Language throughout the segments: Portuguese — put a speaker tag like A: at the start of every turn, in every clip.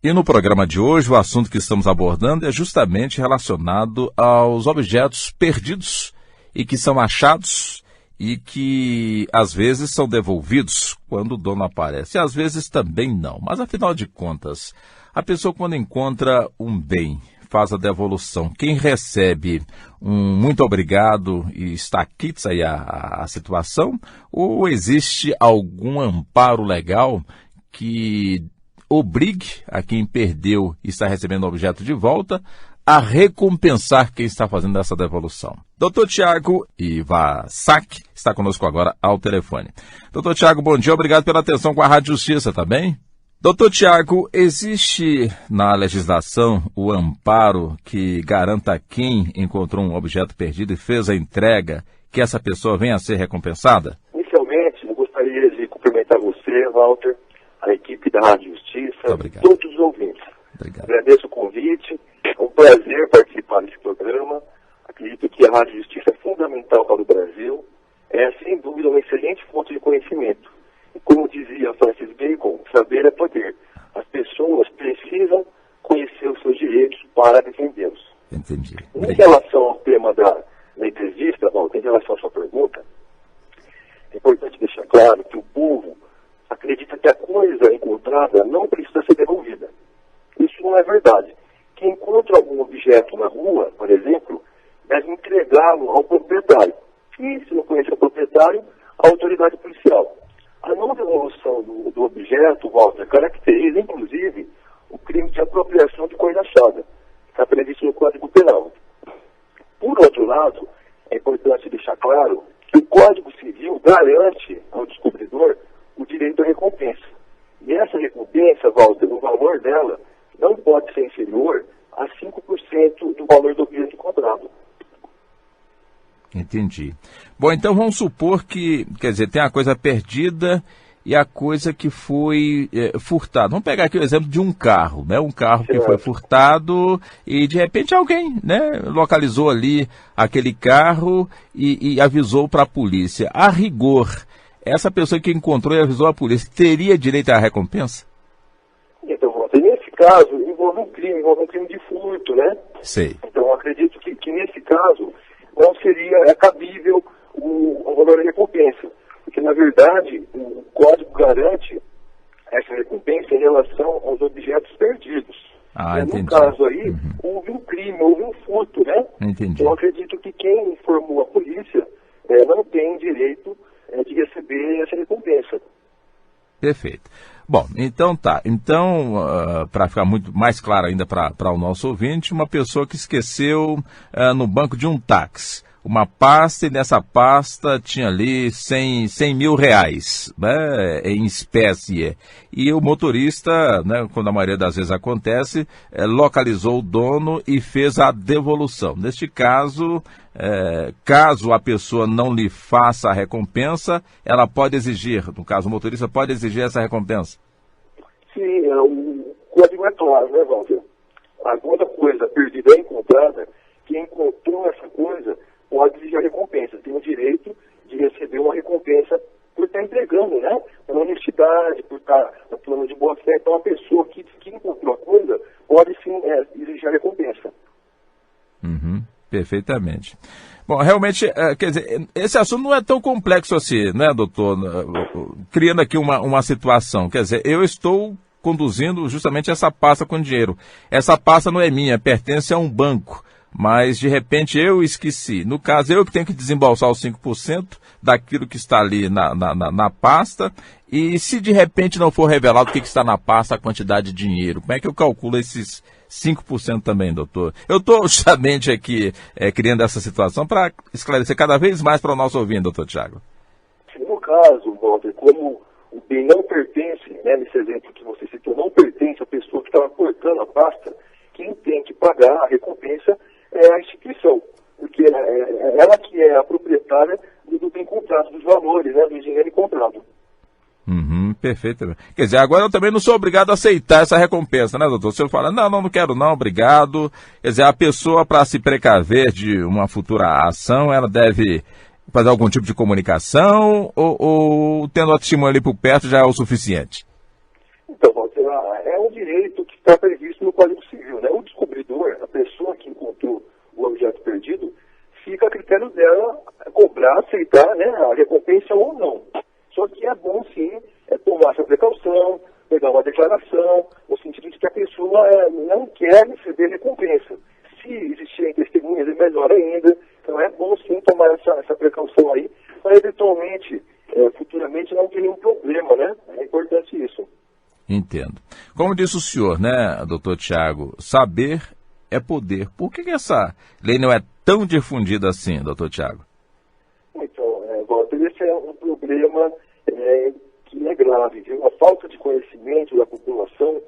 A: E no programa de hoje, o assunto que estamos abordando é justamente relacionado aos objetos perdidos e que são achados e que às vezes são devolvidos quando o dono aparece, e às vezes também não. Mas afinal de contas, a pessoa quando encontra um bem, faz a devolução, quem recebe um muito obrigado e está quites aí a situação, ou existe algum amparo legal que obrigue a quem perdeu e está recebendo o objeto de volta a recompensar quem está fazendo essa devolução? Dr. Tiago Iwasak está conosco agora ao telefone. Dr. Tiago, bom dia, obrigado pela atenção com a Rádio Justiça, tá bem? Dr. Tiago, existe na legislação o amparo que garanta a quem encontrou um objeto perdido e fez a entrega que essa pessoa venha a ser recompensada?
B: Inicialmente, eu gostaria de cumprimentar você, Walter, a equipe da Rádio Justiça, todos os ouvintes.
A: Obrigado.
B: Agradeço o convite, é um prazer participar desse programa. Acredito que a Rádio Justiça é fundamental para o Brasil, é sem dúvida uma excelente fonte de conhecimento. E como dizia Francis Bacon, saber é poder. As pessoas precisam conhecer os seus direitos para defendê-los.
A: Entendi.
B: Em relação ao tema da entrevista, Walter, em relação à sua pergunta, é importante deixar claro que o povo acredita que a coisa encontrada não precisa ser devolvida. Isso não é verdade. Quem encontra algum objeto na rua, por exemplo, deve entregá-lo ao proprietário. E, se não conhece o proprietário, à autoridade policial. A não devolução do objeto, Walter, caracteriza, inclusive, o crime de apropriação de coisa achada. Está previsto no Código Penal. Por outro lado, é importante deixar claro que o Código Civil garante ao descobridor o direito à recompensa. E essa recompensa, Walter, o valor dela não pode ser inferior a 5% do valor do objeto encontrado.
A: Entendi. Bom, então vamos supor que, quer dizer, tem a coisa perdida e a coisa que foi furtada. Vamos pegar aqui o exemplo de um carro, né? Um carro que foi furtado e de repente alguém, né, localizou ali aquele carro e avisou para a polícia. A rigor, essa pessoa que encontrou e avisou a polícia teria direito à recompensa?
B: Então, nesse caso, envolve um crime de furto, né?
A: Sei.
B: Então, eu acredito que nesse caso não seria cabível o valor da recompensa. Porque, na verdade, o Código garante essa recompensa em relação aos objetos perdidos.
A: Entendi.
B: No caso aí, houve um crime, houve um furto, né?
A: Entendi.
B: Então, eu acredito que quem informou a polícia não tem direito de receber essa recompensa.
A: Perfeito. Bom, então tá. Então, para ficar muito mais claro ainda para o nosso ouvinte, uma pessoa que esqueceu no banco de um táxi uma pasta e nessa pasta tinha ali 100 mil reais, né, em espécie. E o motorista, né, quando a maioria das vezes acontece, localizou o dono e fez a devolução. Neste caso, caso a pessoa não lhe faça a recompensa, ela pode exigir, no caso o motorista pode exigir essa recompensa?
B: Sim, o código é claro, né, Walter? Quando a coisa perdida é encontrada, quem encontrou essa coisa pode exigir a recompensa, tem o direito de receber uma recompensa por estar entregando, né? Pela honestidade, por estar no plano de boa fé. Então, a pessoa que encontrou a coisa pode sim exigir a recompensa.
A: Perfeitamente. Bom, realmente, quer dizer, esse assunto não é tão complexo assim, né, doutor? Criando aqui uma situação, quer dizer, eu estou conduzindo justamente essa pasta com dinheiro. Essa pasta não é minha, pertence a um banco. Mas, de repente, eu esqueci. No caso, eu que tenho que desembolsar os 5% daquilo que está ali na pasta. E se, de repente, não for revelado o que está na pasta, a quantidade de dinheiro, como é que eu calculo esses 5% também, doutor? Eu estou justamente aqui criando essa situação para esclarecer cada vez mais para o nosso ouvinte, doutor Tiago.
B: No caso, Walter, como o bem não pertence, né, nesse exemplo que você citou, não pertence à pessoa que estava cortando a pasta, quem tem que pagar a recompensa é a instituição, porque ela que é a proprietária do bem comprado, dos valores, né, do dinheiro encontrado.
A: Perfeito. Quer dizer, agora eu também não sou obrigado a aceitar essa recompensa, né, doutor? Se eu falar, não quero não, obrigado. Quer dizer, a pessoa, para se precaver de uma futura ação, ela deve fazer algum tipo de comunicação ou tendo a testemunha ali por perto já é o suficiente?
B: Então, é um direito direito que está previsto no Código Civil, né? O descobridor, a pessoa que encontrou o objeto perdido, fica a critério dela cobrar, aceitar, né, a recompensa ou não. Só que é bom, sim, tomar essa precaução, pegar uma declaração, no sentido de que a pessoa não quer receber recompensa. Se existirem testemunhas, é melhor ainda. Então é bom, sim, tomar essa precaução aí, para eventualmente, futuramente, não ter nenhum problema, né? É importante isso.
A: Entendo. Como disse o senhor, né, doutor Tiago, saber é poder. Por que essa lei não é tão difundida assim, doutor Tiago?
B: Então, Walter, esse é um problema que é grave, viu? A falta de conhecimento da população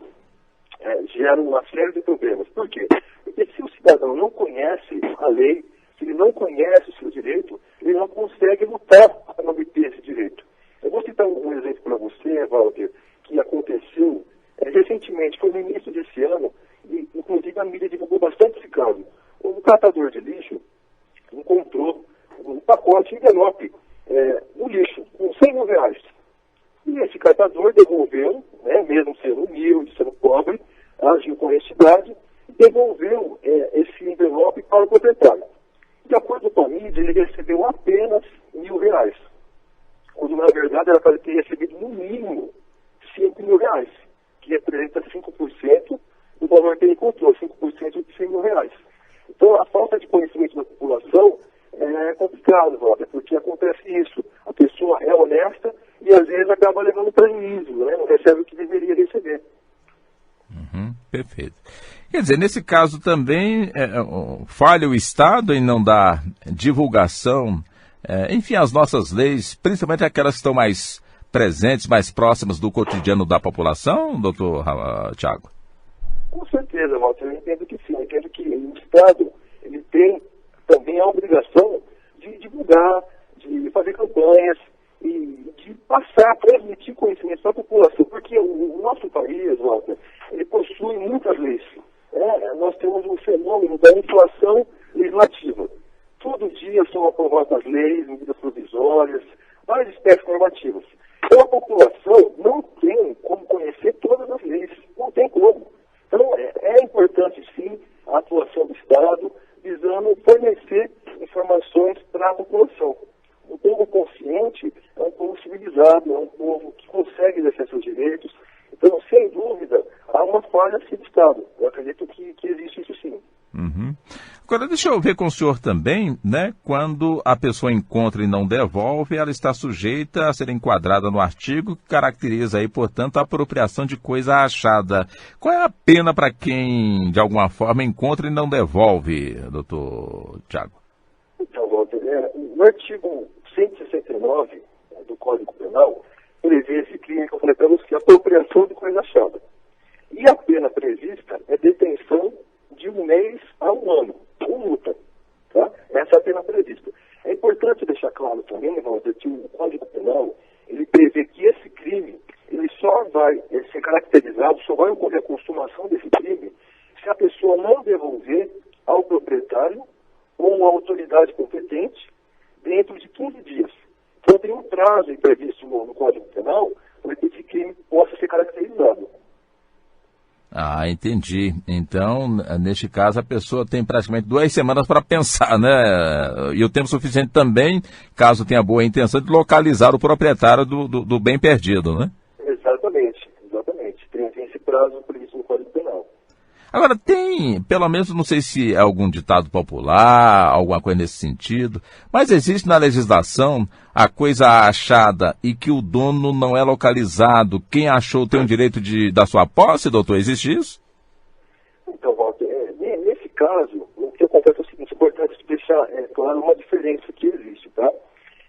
B: gera uma série de problemas. Por quê? Porque se o cidadão não conhece a lei, se ele não conhece o seu direito, ele não consegue lutar para obter esse direito. Eu vou citar um exemplo para você, Walter, que aconteceu recentemente, foi no início desse ano, e inclusive a mídia divulgou bastante esse caso. Um catador de lixo encontrou um pacote envelope no lixo, com R$100.000. E esse catador devolveu, né, mesmo sendo humilde, sendo pobre, agiu com honestidade, devolveu esse envelope para o proprietário. De acordo com a mídia, ele recebeu apenas R$1.000, quando na verdade era para ter recebido no mínimo R$5.000, que representa 5% do valor que ele encontrou, 5% de R$100.000. Então, a falta de conhecimento da população é complicado, Walter, porque acontece isso. A pessoa é honesta e às vezes acaba levando prejuízo, né? Não recebe o que deveria receber.
A: Perfeito. Quer dizer, nesse caso também falha o Estado em não dar divulgação, enfim, as nossas leis, principalmente aquelas que estão mais presentes, mais próximas do cotidiano da população, doutor Tiago?
B: Com certeza, Walter, eu entendo que sim. Eu entendo que o Estado ele tem também a obrigação de divulgar, de fazer campanhas e de passar, transmitir conhecimento para a população, porque o nosso país, Walter, ele possui muitas leis. Nós temos um fenômeno da inflação legislativa. Todo dia são aprovadas leis, medidas provisórias, várias espécies normativas. Então a população não tem como conhecer todas as leis, não tem como. Então é importante sim a atuação do Estado visando fornecer informações para a população. O povo consciente é um povo civilizado, é um povo que consegue exercer seus direitos. Então, sem dúvida, há uma falha assim do Estado. Eu acredito que existe isso sim.
A: Agora, deixa eu ver com o senhor também, né? Quando a pessoa encontra e não devolve, ela está sujeita a ser enquadrada no artigo que caracteriza aí, portanto, a apropriação de coisa achada. Qual é a pena para quem, de alguma forma, encontra e não devolve, doutor Tiago?
B: Então, Walter, no artigo 169 do Código Penal, prevê esse crime que eu falei para você, apropriação de coisa achada. E a pena prevista é detenção de 1 mês a 1 ano, ou multa. Tá? Essa é a pena prevista. É importante deixar claro também, Walter, que o Código Penal, ele prevê que esse crime, ele só vai ser caracterizado, só vai ocorrer a consumação desse crime, se a pessoa não devolver ao proprietário ou à autoridade competente dentro de 15 dias. Então tem um prazo previsto no Código Penal para que esse crime possa ser caracterizado.
A: Ah, entendi. Então, neste caso, a pessoa tem praticamente 2 semanas para pensar, né? E o tempo suficiente também, caso tenha boa intenção, de localizar o proprietário do bem perdido, né?
B: Exatamente. Tem esse prazo previsto no Código Penal.
A: Agora, tem, pelo menos, não sei se é algum ditado popular, alguma coisa nesse sentido, mas existe na legislação a coisa achada e que o dono não é localizado. Quem achou tem o direito da sua posse, doutor? Existe isso?
B: Então, Walter, nesse caso, o que acontece é o seguinte, é importante deixar claro uma diferença que existe, tá?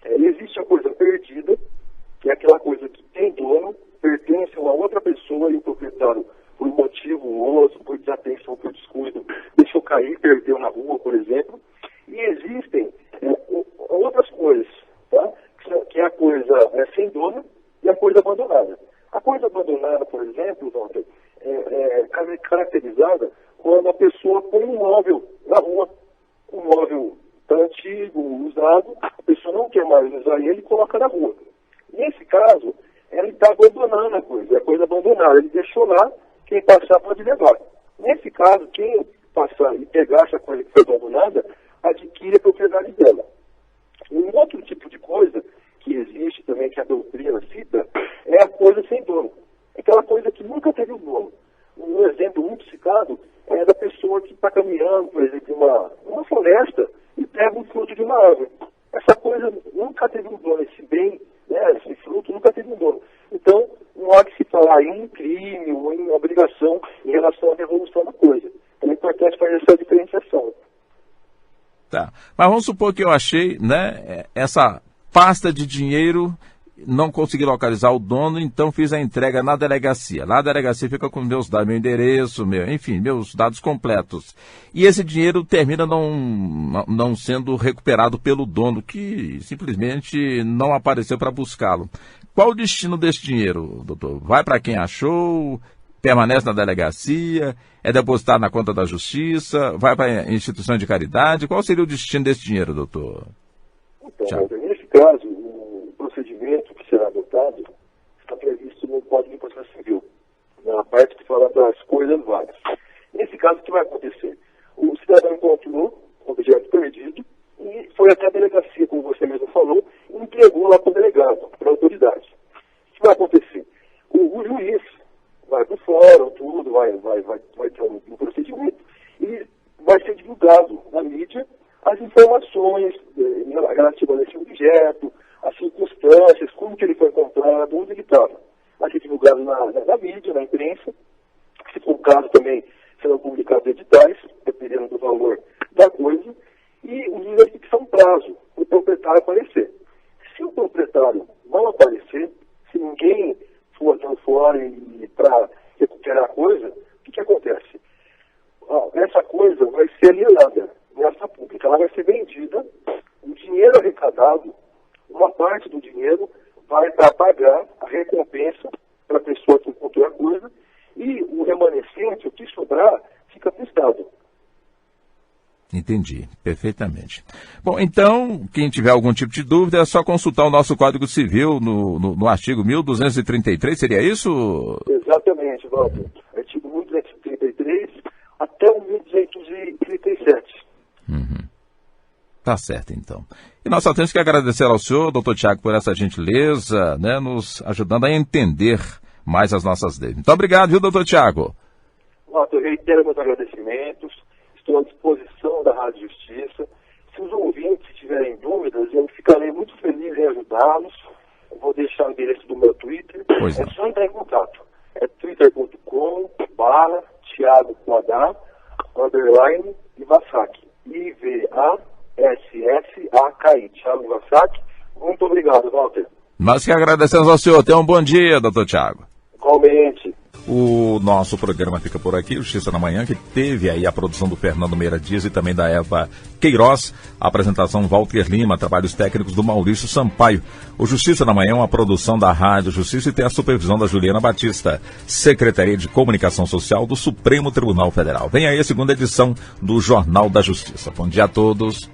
B: Existe a coisa perdida, que é aquela coisa que tem dono, pertence a uma outra pessoa e o proprietário, por um motivo ou outro, por desatenção, por descuido, deixou cair, perdeu na rua, por exemplo. E existem outras coisas, tá? Que é a coisa sem dono e a coisa abandonada. A coisa abandonada, por exemplo, Walter, é caracterizada quando a pessoa põe um móvel na rua. Um móvel tá antigo, usado, a pessoa não quer mais usar ele e coloca na rua. Nesse caso, ele está abandonando a coisa abandonada. Ele deixou lá quem passar pode levar. Nesse caso, quem passar e pegar essa coisa que foi abandonada, adquire a propriedade dela. Um outro tipo de coisa que existe também, que a doutrina cita, é a coisa sem dono. Aquela coisa que nunca teve um dono. Um exemplo muito citado é da pessoa que está caminhando, por exemplo, uma floresta e pega um fruto de uma árvore. Essa coisa nunca teve um dono, esse bem, né, esse fruto nunca teve um dono. Então, não há que se falar em um crime ou em obrigação em relação à devolução da coisa. É importante fazer essa diferenciação.
A: Tá. Mas vamos supor que eu achei, né, essa pasta de dinheiro, não consegui localizar o dono, então fiz a entrega na delegacia. Lá a delegacia fica com meus dados, meu endereço, enfim, meus dados completos. E esse dinheiro termina não sendo recuperado pelo dono, que simplesmente não apareceu para buscá-lo. Qual o destino desse dinheiro, doutor? Vai para quem achou? Permanece na delegacia? É depositado na conta da justiça? Vai para instituição de caridade? Qual seria o destino desse dinheiro, doutor?
B: Então, nesse caso, o procedimento que será adotado está previsto no Código de Processo Civil, na parte que fala das coisas várias. Nesse caso, o que vai acontecer? O cidadão encontrou o objeto perdido e foi até a delegacia, como você mesmo falou, e entregou lá para o delegado, para a autoridade. O que vai acontecer? O juiz vai para o fórum, tudo, vai ter um procedimento e vai ser divulgado na mídia as informações relativas a esse objeto, as circunstâncias, como que ele foi encontrado, onde ele estava. Vai ser divulgado na mídia, na imprensa. Se for o caso também, serão publicados editais, dependendo do valor da coisa, e o juiz vai fixar um prazo para o proprietário aparecer. Se o proprietário não aparecer, se ninguém for até o fórum para recuperar a coisa, o que acontece? Essa coisa vai ser alienada nessa pública, ela vai ser vendida, o dinheiro arrecadado, uma parte do dinheiro vai para pagar a recompensa para a pessoa que encontrou a coisa, e o remanescente, o que sobrar, fica para o Estado.
A: Entendi, perfeitamente. Bom, então, quem tiver algum tipo de dúvida, é só consultar o nosso Código Civil no artigo 1233, seria isso?
B: Exatamente, Walter. Artigo 1233 até o 1237.
A: Tá certo, então. E nós só temos que agradecer ao senhor, doutor Tiago, por essa gentileza, né, nos ajudando a entender mais as nossas leis. Muito obrigado, viu, doutor Tiago?
B: Walter, eu reitero meus agradecimentos, estou à disposição da Rádio Justiça. Se os ouvintes tiverem dúvidas, eu ficarei muito feliz em ajudá-los. Eu vou deixar o endereço do meu Twitter.
A: Pois
B: é só entrar em contato. É twitter.com/Thiago com H, _ Iwasaki. IVASSAKI. Thiago Iwasaki. Muito obrigado, Walter.
A: Nós que agradecemos ao senhor. Tenha um bom dia, doutor Tiago.
B: Igualmente.
A: O nosso programa fica por aqui, Justiça na Manhã, que teve aí a produção do Fernando Meira Dias e também da Eva Queiroz, a apresentação Walter Lima, trabalhos técnicos do Maurício Sampaio. O Justiça na Manhã é uma produção da Rádio Justiça e tem a supervisão da Juliana Batista, Secretaria de Comunicação Social do Supremo Tribunal Federal. Vem aí a segunda edição do Jornal da Justiça. Bom dia a todos.